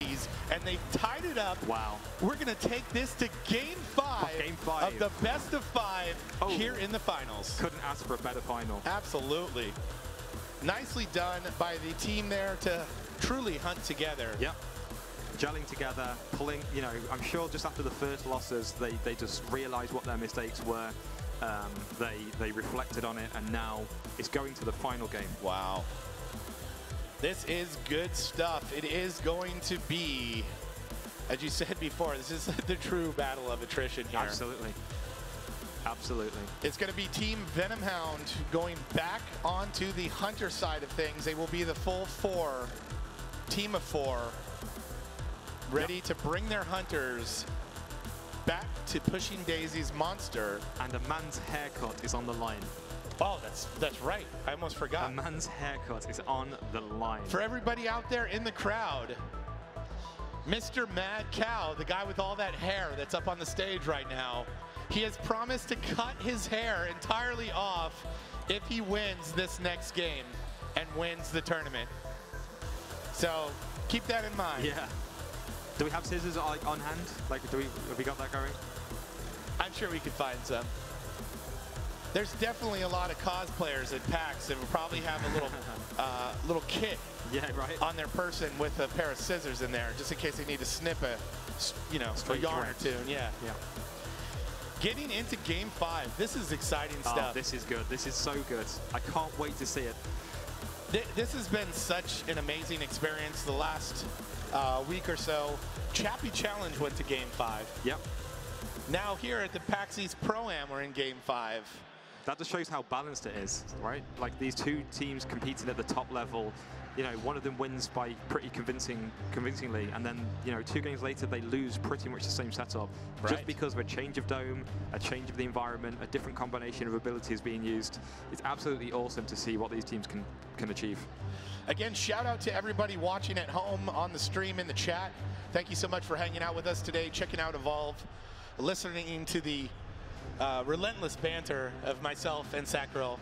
and they've tied it up. Wow. We're going to take this to Game 5, Game 5 of the best of 5 here in the finals. Couldn't ask for a better final. Absolutely. Nicely done by the team there to truly hunt together. Yep. Gelling together, pulling, you know, I'm sure just after the first losses, they just realized what their mistakes were. They reflected on it, and now it's going to the final game. Wow. This is good stuff. It is going to be, as you said before, this is the true battle of attrition here. Absolutely. Absolutely. It's going to be Team Venomhound going back onto the Hunter side of things. They will be the full 4, team of 4, ready to bring their Hunters back to Pushing Daisy's monster. And a man's haircut is on the line. Oh, that's right. I almost forgot. A man's haircut is on the line. For everybody out there in the crowd, Mr. Mad Cow, the guy with all that hair that's up on the stage right now, he has promised to cut his hair entirely off if he wins this next game and wins the tournament. So keep that in mind. Yeah. Do we have scissors like on hand? Like, have we got that going? I'm sure we could find some. There's definitely a lot of cosplayers at PAX that will probably have a little little kit, on their person with a pair of scissors in there, just in case they need to snip a, a yarn or two. Yeah. Getting into Game 5, this is exciting stuff. This is good. This is so good. I can't wait to see it. This has been such an amazing experience the last week or so. Chappie Challenge went to Game 5. Yep. Now here at the PAX East Pro-Am, we're in Game 5. That just shows how balanced it is, right? Like these two teams competing at the top level, you know, one of them wins by pretty convincingly, and then, you know, 2 games later they lose pretty much the same setup, just because of a change of dome, a change of the environment, a different combination of abilities being used. It's absolutely awesome to see what these teams can achieve. Again, shout out to everybody watching at home on the stream in the chat. Thank you so much for hanging out with us today, checking out Evolve, listening to the relentless banter of myself and Sacriel,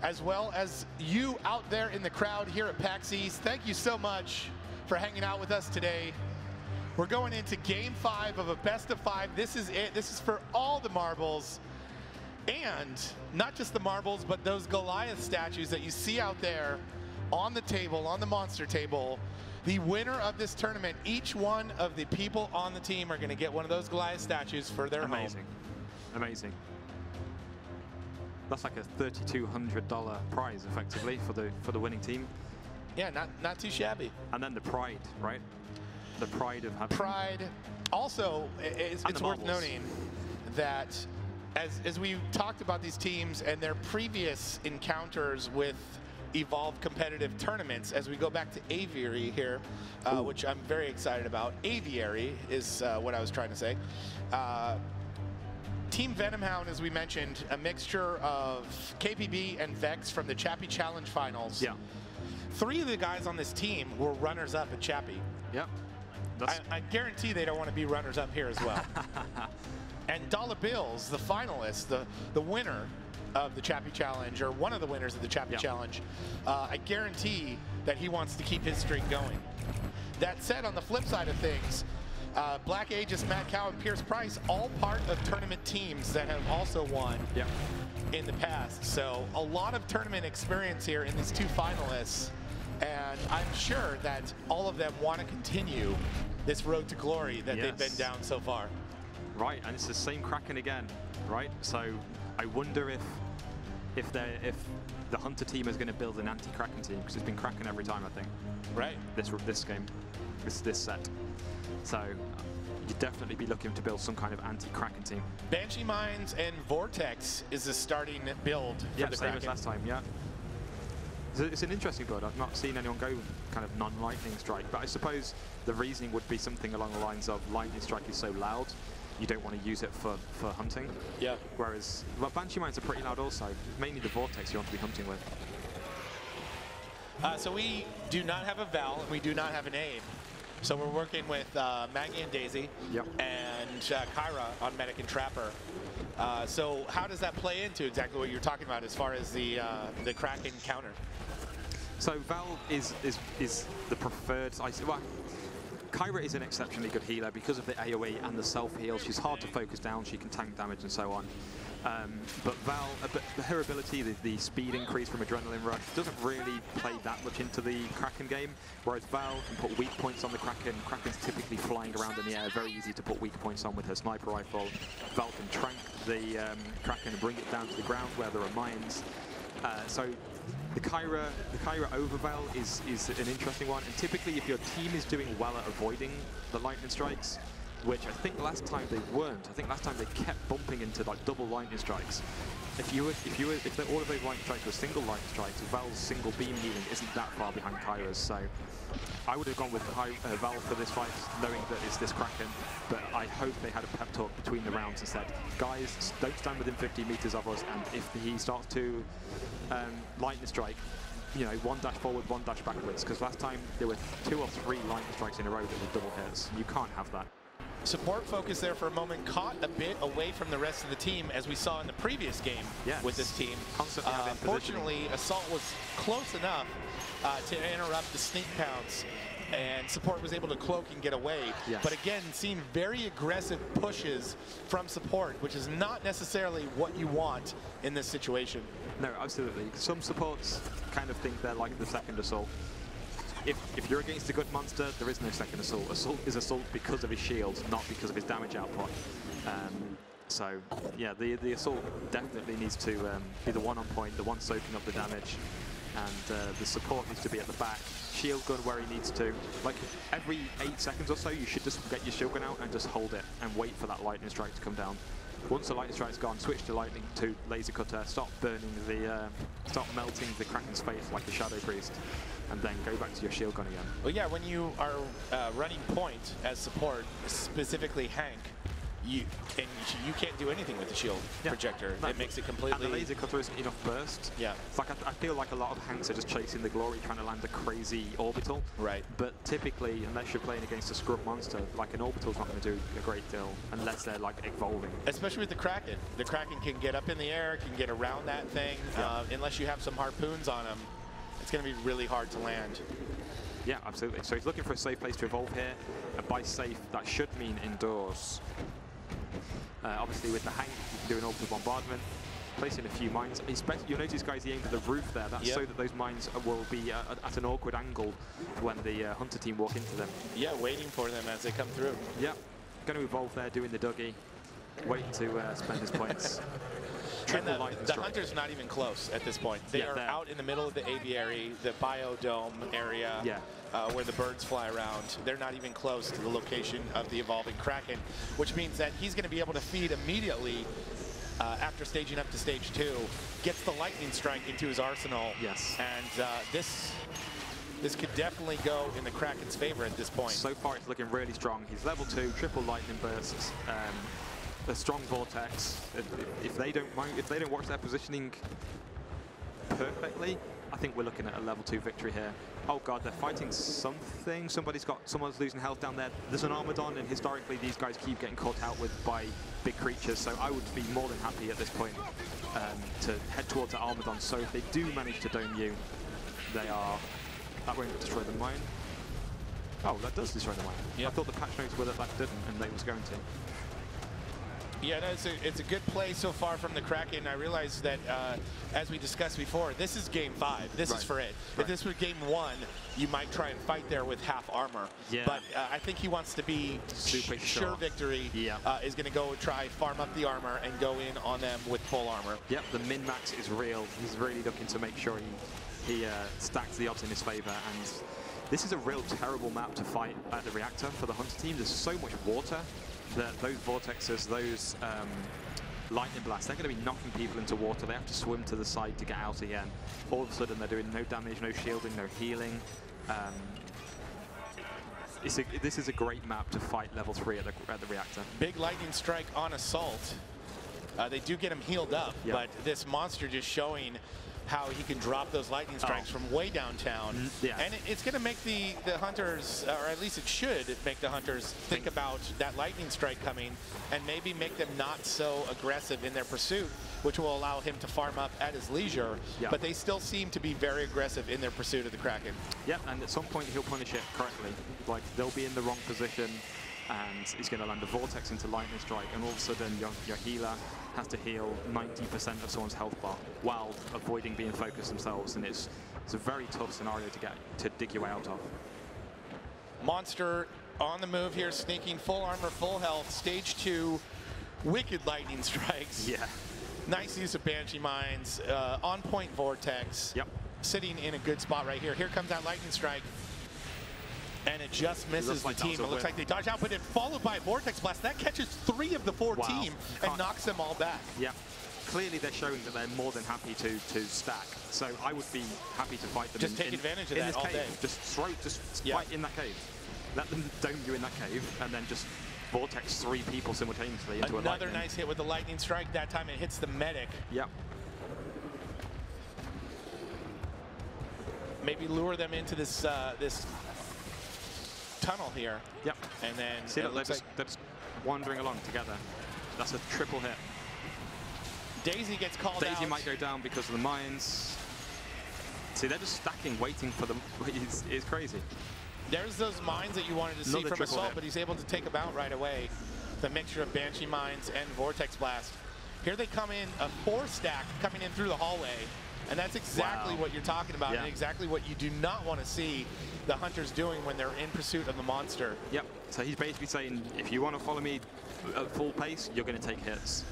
as well as you out there in the crowd here at PAX East. Thank you so much for hanging out with us today. We're going into Game 5 of a best of 5. This is it. This is for all the marbles. And not just the marbles, but those Goliath statues that you see out there on the table, on the monster table. The winner of this tournament, each one of the people on the team are going to get one of those Goliath statues for their home. Amazing. That's like a $3,200 prize, effectively, for the winning team. Yeah, not too shabby. And then the pride, right? The pride of having... Pride. Also, it's worth noting that as we talked about these teams and their previous encounters with Evolve competitive tournaments, as we go back to Aviary here, which I'm very excited about. Aviary is what I was trying to say. Team Venomhound, as we mentioned, a mixture of KPB and Vex from the Chappie Challenge Finals. Yeah. 3 of the guys on this team were runners-up at Chappie. Yep. I guarantee they don't want to be runners-up here as well. And Dollar Bills, the finalist, the winner of the Chappie Challenge, or one of the winners of the Chappie Challenge, I guarantee that he wants to keep his streak going. That said, on the flip side of things, Black Aegis, Mad Cow, and Pierce Price, all part of tournament teams that have also won in the past. So a lot of tournament experience here in these 2 finalists, and I'm sure that all of them want to continue this road to glory that they've been down so far. Right, and it's the same Kraken again, right? So I wonder if the Hunter team is going to build an anti-Kraken team, because it's been Kraken every time, I think. Right. This game, this set. So you'd definitely be looking to build some kind of anti-Kraken team. Banshee Mines and Vortex is the starting build for the same Kraken. as last time, It's an interesting build. I've not seen anyone go kind of non-lightning strike, but I suppose the reasoning would be something along the lines of lightning strike is so loud, you don't want to use it for hunting. Yeah. Whereas, well, Banshee Mines are pretty loud also. Mainly the Vortex you want to be hunting with. So we do not have a Val, and we do not have an aim. So we're working with Maggie and Daisy and Kyra on Medic and Trapper. So how does that play into exactly what you're talking about as far as the Kraken counter? So Val is the preferred. Well, Kyra is an exceptionally good healer because of the AoE and the self-heal. She's hard to focus down, she can tank damage and so on. But Val, her ability, the speed increase from Adrenaline Rush, doesn't really play that much into the Kraken game, whereas Val can put weak points on the Kraken. Kraken's typically flying around in the air, very easy to put weak points on with her sniper rifle. Val can trank the Kraken and bring it down to the ground where there are mines. So the Kyra over Val is an interesting one, and typically if your team is doing well at avoiding the lightning strikes, which I think last time they weren't. I think last time they kept bumping into like double lightning strikes. If all of those lightning strikes were single lightning strikes, Val's single beam healing isn't that far behind Kyra's. So I would have gone with Val for this fight, knowing that it's this Kraken. But I hope they had a pep talk between the rounds and said, guys, don't stand within 50 meters of us, and if he starts to lightning strike, you know, one dash forward, one dash backwards. Because last time there were 2 or 3 lightning strikes in a row that were double hits. You can't have that. Support focus there for a moment, caught a bit away from the rest of the team, as we saw in the previous game with this team. Fortunately, Assault was close enough to interrupt the sneak pounce, and Support was able to cloak and get away. Yes. But again, seeing very aggressive pushes from Support, which is not necessarily what you want in this situation. No, absolutely. Some supports kind of think they're like the second Assault. If you're against a good monster, there is no second Assault. Assault is Assault because of his shield, not because of his damage output. So, yeah, the Assault definitely needs to be the one on point, the one soaking up the damage, and the support needs to be at the back. Shield gun where he needs to. Like, every 8 seconds or so, you should just get your shield gun out and just hold it and wait for that lightning strike to come down. Once the lightning strike's gone, switch to lightning to laser cutter, stop melting the Kraken's face like a Shadow Priest, and then go back to your shield gun again. Well, yeah, when you are running point as Support, specifically Hank, you can't do anything with the shield projector. No. It makes it completely... And the laser cutter isn't enough burst. Yeah. It's like I feel like a lot of Hanks are just chasing the glory, trying to land a crazy orbital. Right. But typically, unless you're playing against a scrub monster, like an orbital's not going to do a great deal unless they're like evolving. Especially with the Kraken. The Kraken can get up in the air, can get around that thing. Yeah. Unless you have some harpoons on him, it's going to be really hard to land. Yeah, absolutely. So he's looking for a safe place to evolve here. And by safe, that should mean indoors. Obviously with the Hank, you can do an orbital bombardment, placing a few mines. You'll notice, guys, he aimed for the roof there. That's so that those mines will be at an awkward angle when the Hunter team walk into them. Yeah, waiting for them as they come through. Yeah, going to evolve there, doing the Dougie, waiting to spend his points. And the Hunter's not even close at this point. They are out in the middle of the aviary, the biodome area, where the birds fly around. They're not even close to the location of the evolving Kraken, which means that he's going to be able to feed immediately after staging up to stage 2, gets the lightning strike into his arsenal. Yes. And this could definitely go in the Kraken's favor at this point. So far, it's looking really strong. He's level 2, triple lightning bursts. A strong vortex. If they don't watch their positioning perfectly, I think we're looking at a level 2 victory here. Oh god, they're fighting something. Someone's losing health down there. There's an Armadon, and historically these guys keep getting caught out with by big creatures. So I would be more than happy at this point to head towards the Armadon. So if they do manage to dome you, that won't destroy the mine. Oh, that does destroy the mine. Yep. I thought the patch notes were that didn't, and they was going to. Yeah, no, it's a good play so far from the Kraken. I realize that, as we discussed before, this is game 5. This is for it. If this were game 1, you might try and fight there with half armor. Yeah. But I think he wants to be super sure victory is going to go try farm up the armor and go in on them with full armor. Yep, the min-max is real. He's really looking to make sure he stacks the odds in his favor. And this is a real terrible map to fight at the reactor for the Hunter team. There's so much water that those vortexes, those lightning blasts, they're going to be knocking people into water. They have to swim to the side to get out again. All of a sudden, they're doing no damage, no shielding, no healing. This is a great map to fight level 3 at the reactor. Big lightning strike on Assault. They do get him healed up, but this monster just showing how he can drop those lightning strikes from way downtown. Yeah. And it's going to make the hunters, or at least it should make the hunters think about that lightning strike coming and maybe make them not so aggressive in their pursuit, which will allow him to farm up at his leisure. Yeah. But they still seem to be very aggressive in their pursuit of the Kraken. Yeah, and at some point he'll punish it correctly. Like, they'll be in the wrong position, and he's going to land a vortex into lightning strike, and all of a sudden your healer has to heal 90% of someone's health bar while avoiding being focused themselves, and it's a very tough scenario to dig you out of. Monster on the move here, sneaking full armor, full health, stage 2, wicked lightning strikes. Yeah. Nice use of Banshee Mines, on point vortex. Yep. Sitting in a good spot right here. Here comes that lightning strike. And it just misses the team. It looks like they dodge out, but it followed by a Vortex Blast. That catches 3 of the 4 team and knocks them all back. Yeah. Clearly they're showing that they're more than happy to stack. So I would be happy to fight them. Just take advantage of that all day. Just fight in that cave. Let them dome you in that cave, and then just Vortex 3 people simultaneously into another nice hit with the lightning strike. That time it hits the medic. Yep. Maybe lure them into this this tunnel here. Yep. And then see that they're just wandering along together. That's a triple hit. Daisy gets called out. Daisy might go down because of the mines. See, they're just stacking, waiting for them. It's crazy. There's those mines that you wanted to see from Assault, but he's able to take them out right away. The mixture of Banshee Mines and Vortex Blast. Here they come in, a 4-stack coming in through the hallway. And that's exactly what you're talking about, and exactly what you do not want to see the hunters doing when they're in pursuit of the monster. Yep. So he's basically saying, if you want to follow me at full pace, you're going to take hits.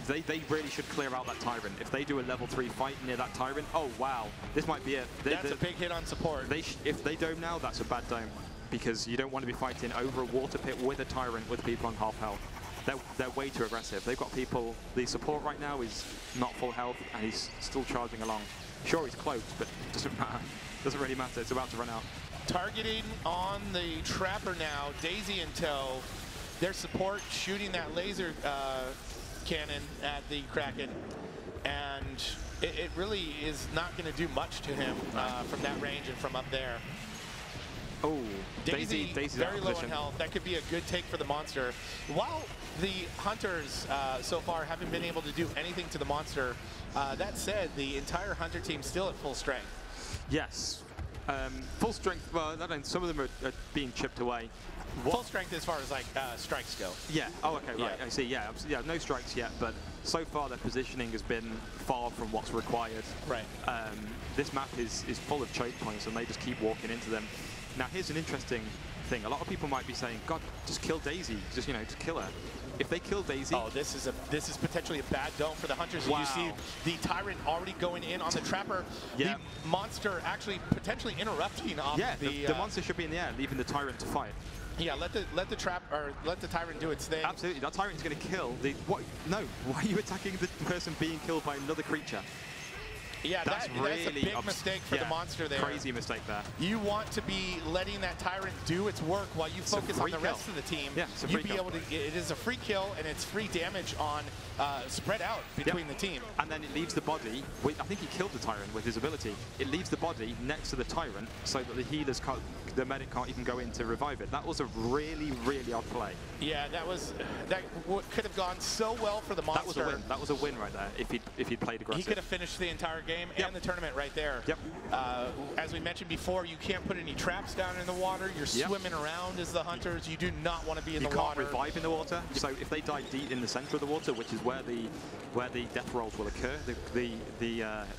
They really should clear out that Tyrant. If they do a level 3 fight near that Tyrant, oh wow, this might be it. That's a big hit on support. If they dome now, that's a bad dome, because you don't want to be fighting over a water pit with a Tyrant with people on half health. They're way too aggressive. They've got people, the support right now is not full health, and he's still charging along. Sure, he's cloaked, but it doesn't matter. Doesn't really matter. It's about to run out. Targeting on the Trapper now, Daisy in tow. Their support shooting that laser cannon at the Kraken, and it really is not going to do much to him from that range and from up there. Oh, Daisy's very low in health. That could be a good take for the monster. While the hunters so far haven't been able to do anything to the monster, that said, the entire hunter team still at full strength. Yes. Full strength, well, some of them are being chipped away. Full strength as far as like strikes go. Yeah. Oh, okay. Right. I see. Yeah. No strikes yet, but so far their positioning has been far from what's required. Right. This map is full of choke points, and they just keep walking into them. Now, here's an interesting thing. A lot of people might be saying, "God, just kill Daisy. Just just kill her." If they kill Daisy, oh, this is potentially a bad dome for the hunters. Wow. You see the Tyrant already going in on the Trapper. Yeah. The monster actually potentially interrupting off. Yeah. The monster should be in the air, leaving the Tyrant to fight. Yeah, let the Tyrant do its thing. Absolutely, that Tyrant is going to kill the. What? No, why are you attacking the person being killed by another creature? Yeah, that's a big mistake for the monster there. Crazy mistake there. You want to be letting that Tyrant do its work while you focus on the rest of the team. Yeah, it's a free kill. It is a free kill, and it's free damage on spread out between the team. And then it leaves the body. I think he killed the Tyrant with his ability. It leaves the body next to the Tyrant so that the healers can't, the medic can't even go in to revive it. That was a really, really odd play. Yeah, that could have gone so well for the monster. That was a win. That was a win right there. If he'd played aggressive, he could have finished the entire game and the tournament right there. Yep. As we mentioned before, you can't put any traps down in the water. You're swimming around as the hunters. You do not want to be in the water. You can't revive in the water. So if they die deep in the center of the water, which is where the death rolls will occur, the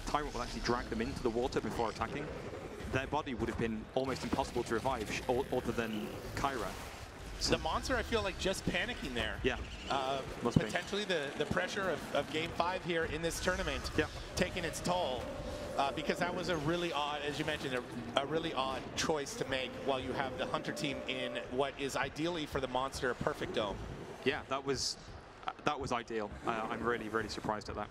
Tyrant will actually drag them into the water before attacking. Their body would have been almost impossible to revive, other than Kyra. So the monster, I feel like, just panicking there. Yeah. Potentially the pressure of Game 5 here in this tournament taking its toll. Because that was a really odd, as you mentioned, a really odd choice to make while you have the hunter team in what is ideally for the monster a perfect dome. Yeah, that was ideal. I'm really, really surprised at that.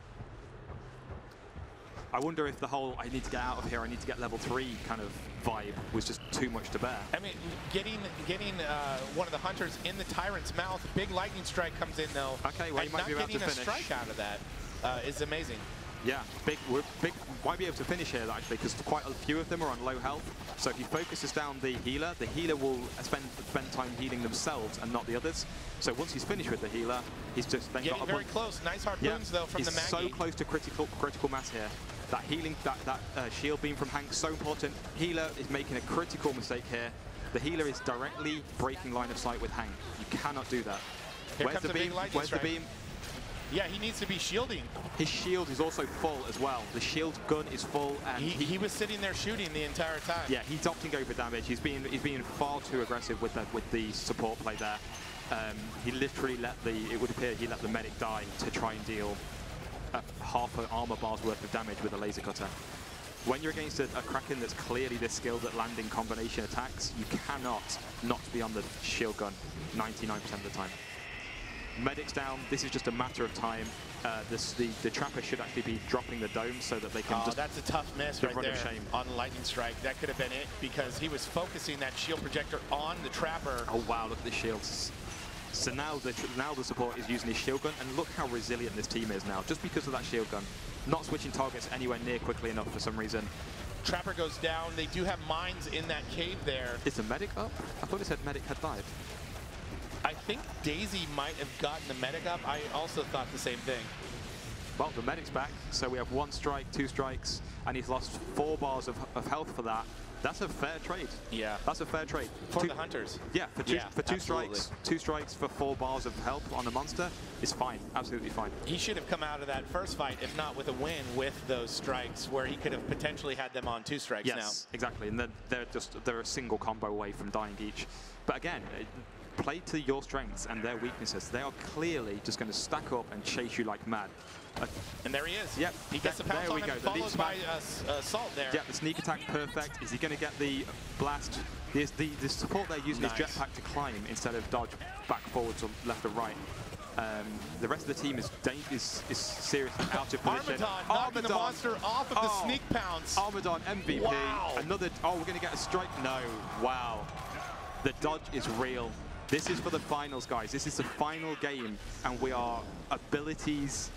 I wonder if the whole I need to get out of here, I need to get level 3 kind of vibe was just too much to bear. I mean, getting one of the hunters in the Tyrant's mouth, big lightning strike comes in though. Okay, well, you might be about to finish. Not getting a strike out of that is amazing. Yeah, big might be able to finish here actually, because quite a few of them are on low health. So if he focuses down the healer will spend time healing themselves and not the others. So once he's finished with the healer, he's just then getting very close. Nice harpoons though from the Maggie. He's so close to critical mass here. That healing, that shield beam from Hank, so important. Healer is making a critical mistake here. The healer is directly breaking line of sight with Hank. You cannot do that. Where's the beam? Where's the beam? Yeah, he needs to be shielding. His shield is also full as well. The shield gun is full, and he was sitting there shooting the entire time. Yeah, he's opting over damage. He's being far too aggressive with the support play there. He literally it would appear he let the medic die to try and deal half an armor bar's worth of damage with a laser cutter. When you're against a Kraken that's clearly this skilled at landing combination attacks, you cannot not be on the shield gun 99% of the time. Medic's down. This is just a matter of time. The Trapper should actually be dropping the dome so that they can just... that's a tough miss right there shame. On Lightning Strike. That could have been it because he was focusing that shield projector on the Trapper. Oh wow, look at the shields. So now the support is using his shield gun, and look how resilient this team is now, just because of that shield gun. Not switching targets anywhere near quickly enough for some reason. Trapper goes down. They do have mines in that cave there. Is the medic up? I thought it said medic had died. I think Daisy might have gotten the medic up. I also thought the same thing. Well, the medic's back, so we have 1 strike, 2 strikes, and he's lost 4 bars of health for that. That's a fair trade. Yeah. That's a fair trade. For the Hunters. Yeah, for two strikes, 2 strikes for 4 bars of health on the monster is fine, absolutely fine. He should have come out of that first fight, if not with a win, with those strikes, where he could have potentially had them on 2 strikes now. Yes, exactly, and then they're a single combo away from dying each. But again, play to your strengths and their weaknesses. They are clearly just going to stack up and chase you like mad. And there he is. Yep. He gets the pounce on him, followed by Assault there. Yeah, the sneak attack perfect. Is he going to get the blast? The support they're using is jetpack to climb instead of dodge back, forwards, or left or right. The rest of the team is seriously out of position. Armadon knocking the monster off of the sneak pounce. Armadon MVP. Wow. Another. Oh, we're going to get a strike. No. Wow. The dodge is real. This is for the finals, guys. This is the final game, and we are an abilities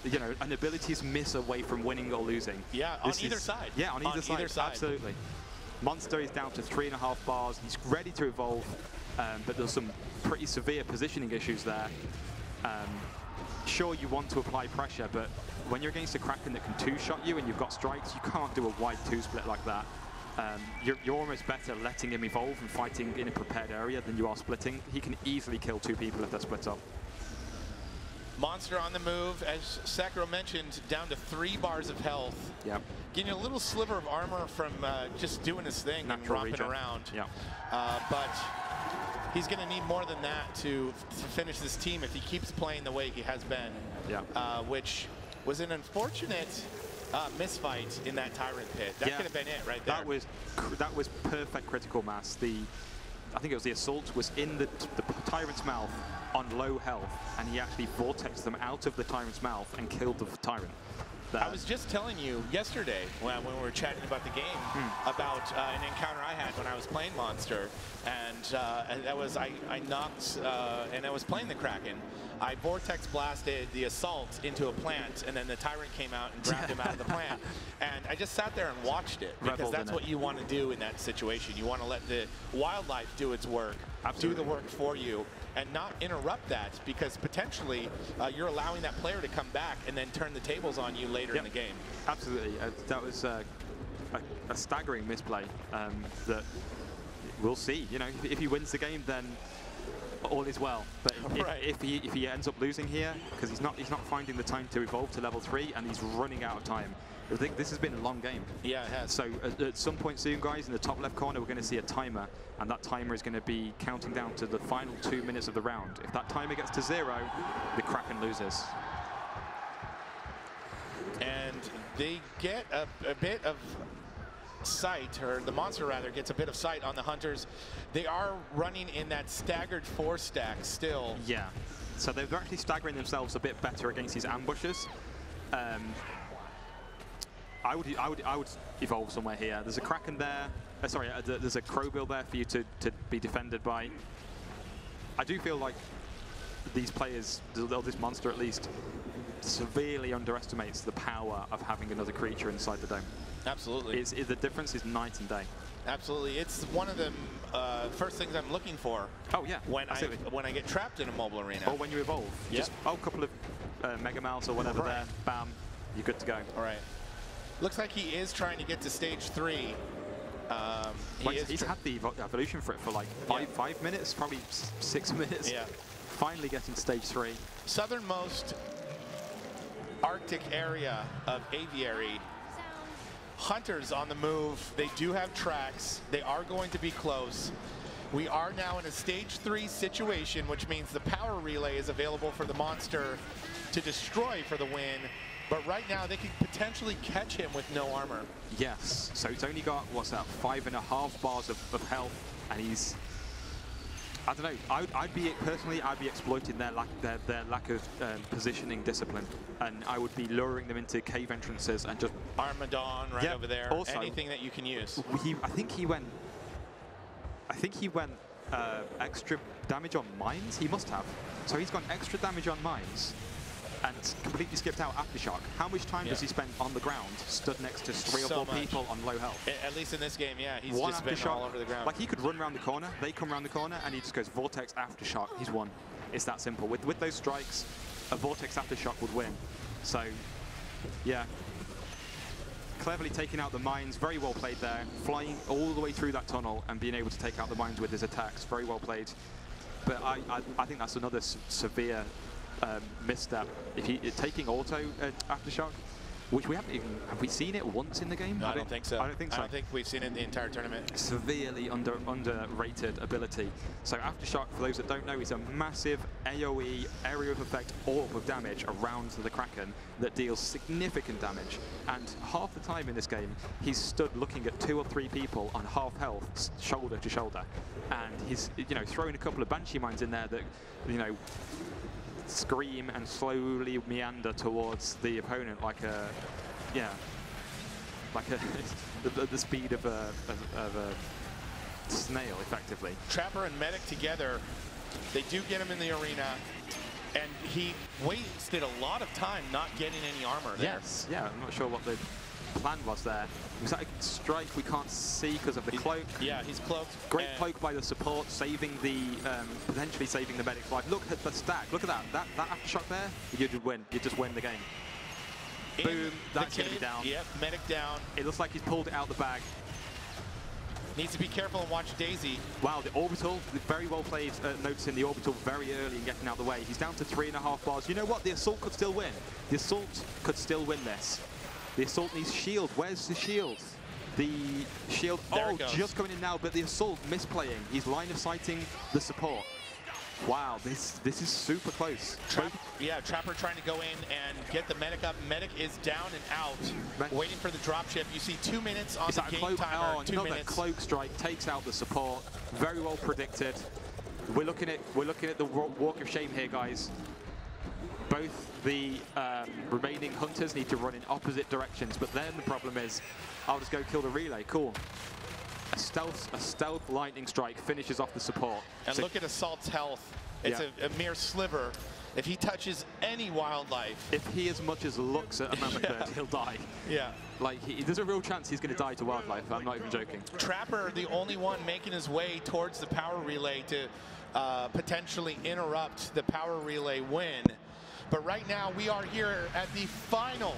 miss away from winning or losing. Yeah, on either side. Yeah, on either side. Absolutely. Monster is down to 3.5 bars. He's ready to evolve, but there's some pretty severe positioning issues there. Sure, you want to apply pressure, but when you're against a Kraken that can 2-shot you and you've got strikes, you can't do a wide 2-split like that. You're almost better letting him evolve and fighting in a prepared area than you are splitting. He can easily kill 2 people if they're split up. Monster on the move, as Sakura mentioned, down to 3 bars of health. Yep. Getting a little sliver of armor from just doing his thing and romping around. Yep. But he's going to need more than that to finish this team if he keeps playing the way he has been. Yeah. Which was an unfortunate misfight in that Tyrant pit. That could have been it right there. That was perfect critical mass. I think it was the Assault was in the Tyrant's mouth on low health, and he actually vortexed them out of the Tyrant's mouth and killed the Tyrant. I was just telling you yesterday when we were chatting about the game about an encounter I had when I was playing Monster, and that was I knocked and I was playing the Kraken. I vortex blasted the Assault into a plant, and then the Tyrant came out and grabbed him out of the plant. And I just sat there and watched it, because that's what you want to do in that situation. You want to let the wildlife do its work, do the work for you, and not interrupt that, because potentially you're allowing that player to come back and then turn the tables on you later in the game. Absolutely. That was a staggering misplay that we'll see. You know, if he wins the game, then all is well. But if he ends up losing here, because he's not finding the time to evolve to level 3, and he's running out of time. I think this has been a long game. Yeah, it has. So at some point soon, guys, in the top left corner, we're going to see a timer, and that timer is going to be counting down to the final 2 minutes of the round. If that timer gets to 0, the Kraken loses. And they get a bit of sight, or the Monster rather gets a bit of sight on the Hunters. They are running in that staggered 4-stack still. Yeah, so they're actually staggering themselves a bit better against these ambushes. I would evolve somewhere here. There's a Kraken there. Sorry, there's a Crowbill there for you to be defended by. I do feel like these players, or this Monster at least, severely underestimates the power of having another creature inside the dome. Absolutely. The difference is night and day. Absolutely. It's one of the first things I'm looking for. Oh, yeah. When I get trapped in a mobile arena. Or when you evolve. Yep. Just a couple of Mega Mouse or whatever there. Bam. You're good to go. All right. Looks like he is trying to get to stage 3. He's had the evolution for it for like 5 minutes, probably 6 minutes. Yeah. Finally getting to stage 3. Southernmost Arctic area of Aviary. Hunters on the move. They do have tracks. They are going to be close. We are now in a stage 3 situation, which means the power relay is available for the monster to destroy for the win. But right now, they could potentially catch him with no armor. Yes. So he's only got, what's that, 5.5 bars of health, and he's... I don't know. I'd be exploiting their lack of positioning discipline, and I would be luring them into cave entrances and just Armadon right over there. Also, anything that you can use. I think he went extra damage on mines. He must have. So he's gone extra damage on mines and completely skipped out Aftershock. How much time does he spend on the ground, stood next to 3 or 4 people on low health? At least in this game, yeah, he's just been all over the ground. Like, he could run around the corner, they come around the corner, and he just goes Vortex Aftershock. He's won. It's that simple. With those strikes, a Vortex Aftershock would win. So, yeah. Cleverly taking out the mines, very well played there. Flying all the way through that tunnel and being able to take out the mines with his attacks, very well played. But I think that's another severe misstep. If he taking auto Aftershock, which we haven't even, have we seen it once in the game? No, I don't think so. I don't think so. I don't think we've seen it in the entire tournament. Severely underrated ability. So Aftershock, for those that don't know, is a massive AoE, area of effect orb of damage around the Kraken that deals significant damage. And half the time in this game, he's stood looking at 2 or 3 people on half health, shoulder to shoulder. And he's, throwing a couple of Banshee mines in there that, scream and slowly meander towards the opponent like a, the speed of a snail, effectively. Trapper and Medic together, they do get him in the arena, and he wasted a lot of time not getting any armor there. Yes, yeah, I'm not sure what the plan was there. Was that a strike we can't see because of the cloak? Yeah, he's cloaked. Great cloak by the support, saving the potentially saving the medic's life. Look at the stack. Look at that. That Aftershock there. You just win. You just win the game. Boom. That's going to be down. Yep, Medic down. It looks like he's pulled it out the bag. Needs to be careful and watch Daisy. Wow, the orbital, very well played, noticing the orbital very early and getting out of the way. He's down to 3.5 bars. You know what? The Assault could still win. The Assault could still win this. The Assault needs shield. Where's the shield? The shield, just coming in now, but the Assault misplaying. He's line of sighting the support. Wow, this is super close. Trapper trying to go in and get the Medic up. Medic is down and out, waiting for the dropship. You see 2 minutes on the game timer. 2 minutes. Cloak strike takes out the support. Very well predicted. We're looking at the walk of shame here, guys. Both the remaining hunters need to run in opposite directions, but then the problem is, I'll just go kill the relay. Cool. A stealth lightning strike finishes off the support. And look at Assault's health. It's a mere sliver. If he touches any wildlife, if he as much as looks at a mammoth bird, he'll die. Yeah. Like, there's a real chance he's going to die to wildlife. I'm not even joking. Trapper, the only one making his way towards the power relay to potentially interrupt the power relay win. But right now, we are here at the final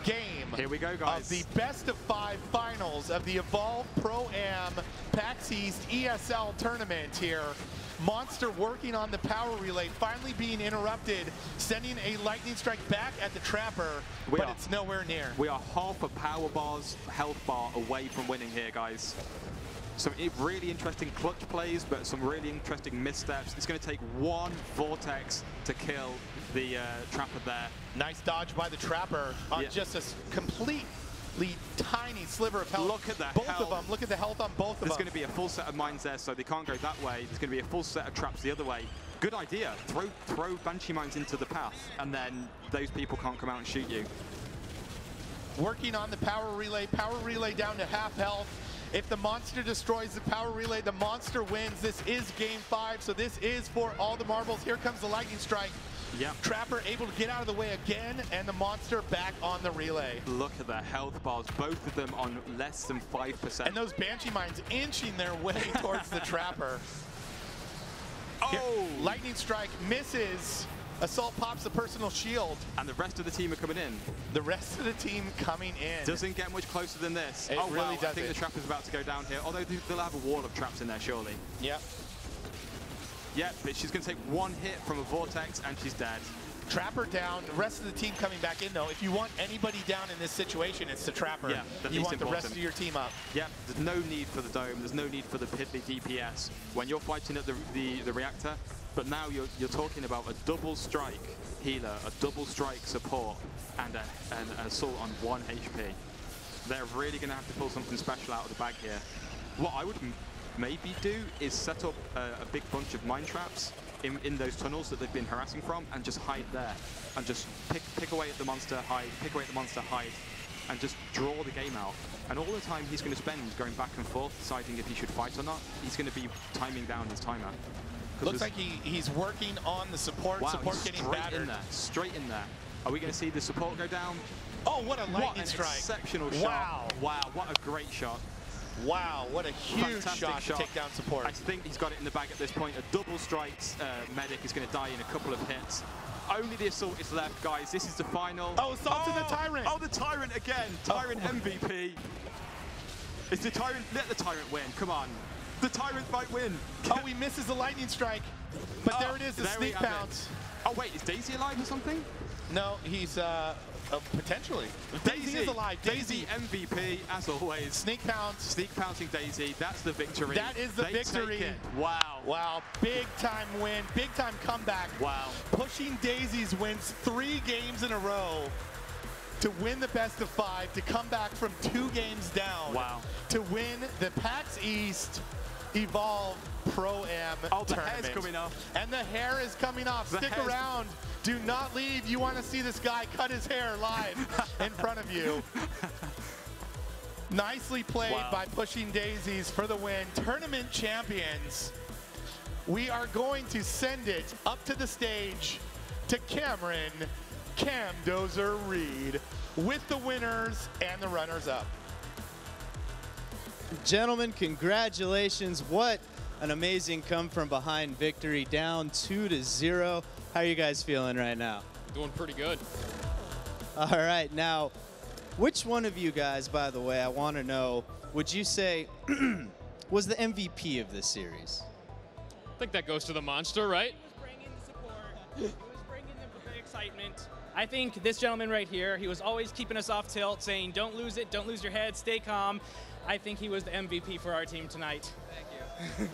game. Here we go, guys. Of the best of 5 finals of the Evolve Pro-Am PAX East ESL tournament here. Monster working on the power relay, finally being interrupted, sending a lightning strike back at the Trapper, but it's nowhere near. We are half a power bar's health bar away from winning here, guys. Some really interesting clutch plays, but some really interesting missteps. It's going to take 1 Vortex to kill the Trapper there. Nice dodge by the Trapper on just a completely tiny sliver of health. Look at that both of them. Look at the health on both of them. There's going to be a full set of mines there, so they can't go that way. There's going to be a full set of traps the other way. Good idea. Throw Banshee mines into the path, and then those people can't come out and shoot you. Working on the power relay down to half health. If the monster destroys the power relay, the monster wins. This is game 5, so this is for all the marbles. Here comes the lightning strike. Yep. Trapper able to get out of the way again, and the monster back on the relay. Look at the health bars, both of them on less than 5%. And those Banshee mines inching their way towards the Trapper. Oh! Here, lightning strike misses. Assault pops the personal shield. And the rest of the team are coming in. The rest of the team coming in. Doesn't get much closer than this. It really wow, doesn't. I think the Trapper's about to go down here, although they'll have a wall of traps in there, surely. Yep. Yeah, but she's going to take one hit from a vortex and she's dead. Trapper down, the rest of the team coming back in though. If you want anybody down in this situation, it's the Trapper. Yeah, you want the rest of your team up. Yeah, there's no need for the dome, there's no need for the piddly DPS when you're fighting at the reactor, but now you're talking about a double strike healer, a double strike support, and an assault on 1 HP. They're really going to have to pull something special out of the bag here. What I would maybe do is set up a big bunch of mine traps in those tunnels that they've been harassing from and just hide there and just pick away at the monster, hide, pick away at the monster, hide, and just draw the game out. And all the time he's going to spend going back and forth deciding if he should fight or not, he's going to be timing down his timer. Looks like he's working on the support. Wow, support getting battered. Straight in there. Are we going to see the support go down? Oh, what a lightning strike. Exceptional shot. Wow. Wow, what a great shot. Wow, what a huge shot to take down support. I think he's got it in the bag at this point. A double strikes medic is going to die in a couple of hits. Only the assault is left, guys. This is the final. Oh, assault to the Tyrant. Oh, the Tyrant again. Tyrant MVP. It's the Tyrant. Let the Tyrant win. Come on. The Tyrant might win. Oh, he misses the lightning strike. But there it is, the sneak pounce. Oh, wait, is Daisy alive or something? No, he's potentially. Daisy is alive. Daisy MVP, as always. Sneak pounce. Sneak pouncing Daisy. That's the victory. That is the victory. Wow. Wow. Big time win. Big time comeback. Wow. Pushing Daisies wins 3 games in a row to win the best of 5, to come back from 2 games down. Wow. To win the PAX East Evolve Pro-Am tournament. The hair's coming off. And the hair is coming off. Stick around. Do not leave. You want to see this guy cut his hair live in front of you. Nicely played by Pushing Daisies for the win. Tournament champions. We are going to send it up to the stage to Cameron Camdozer Reed with the winners and the runners-up. Gentlemen, congratulations. What an amazing come from behind victory, down 2-0. How are you guys feeling right now? Doing pretty good. All right, now, which one of you guys, by the way, I want to know, would you say was the MVP of this series? I think that goes to the monster, right? He was bringing the support. He was bringing the excitement. I think this gentleman right here, he was always keeping us off tilt, saying, don't lose it, don't lose your head, stay calm. I think he was the MVP for our team tonight. Thank you.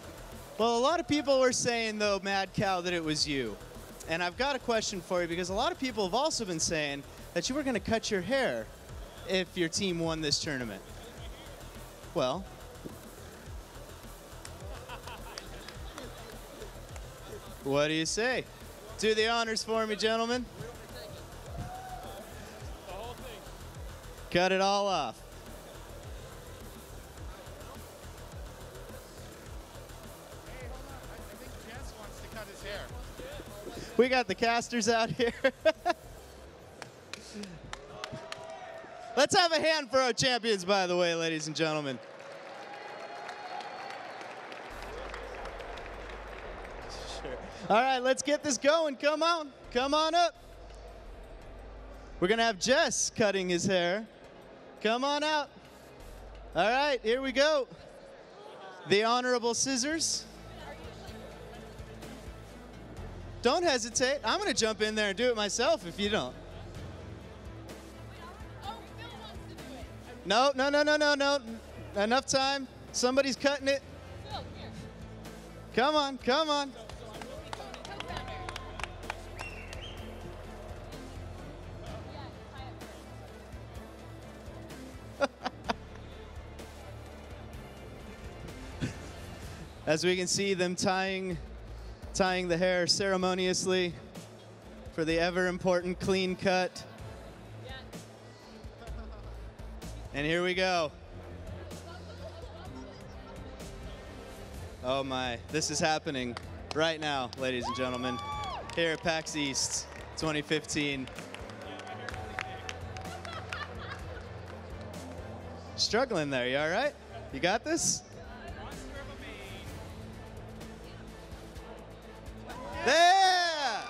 Well, a lot of people were saying, though, Mad Cow, that it was you. And I've got a question for you, because a lot of people have also been saying that you were going to cut your hair if your team won this tournament. Well, what do you say? Do the honors for me, gentlemen. The whole thing. Cut it all off. Hey, hold on. I think Jess wants to cut his hair. We got the casters out here. Let's have a hand for our champions, by the way, ladies and gentlemen. Sure. All right, let's get this going. Come on. Come on up. We're going to have Jess cutting his hair. Come on out. All right, here we go. The Honorable Scissors. Don't hesitate. I'm going to jump in there and do it myself if you don't. No. Enough time. Somebody's cutting it. Come on, come on. As we can see them tying the hair ceremoniously for the ever important clean cut. And here we go. Oh my, this is happening right now, ladies and gentlemen, here at PAX East 2015. Struggling there, you all right? You got this? There!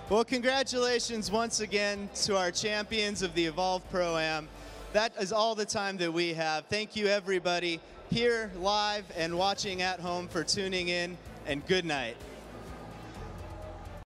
Well, congratulations once again to our champions of the Evolve Pro-Am. That is all the time that we have. Thank you, everybody, here live and watching at home for tuning in, and good night.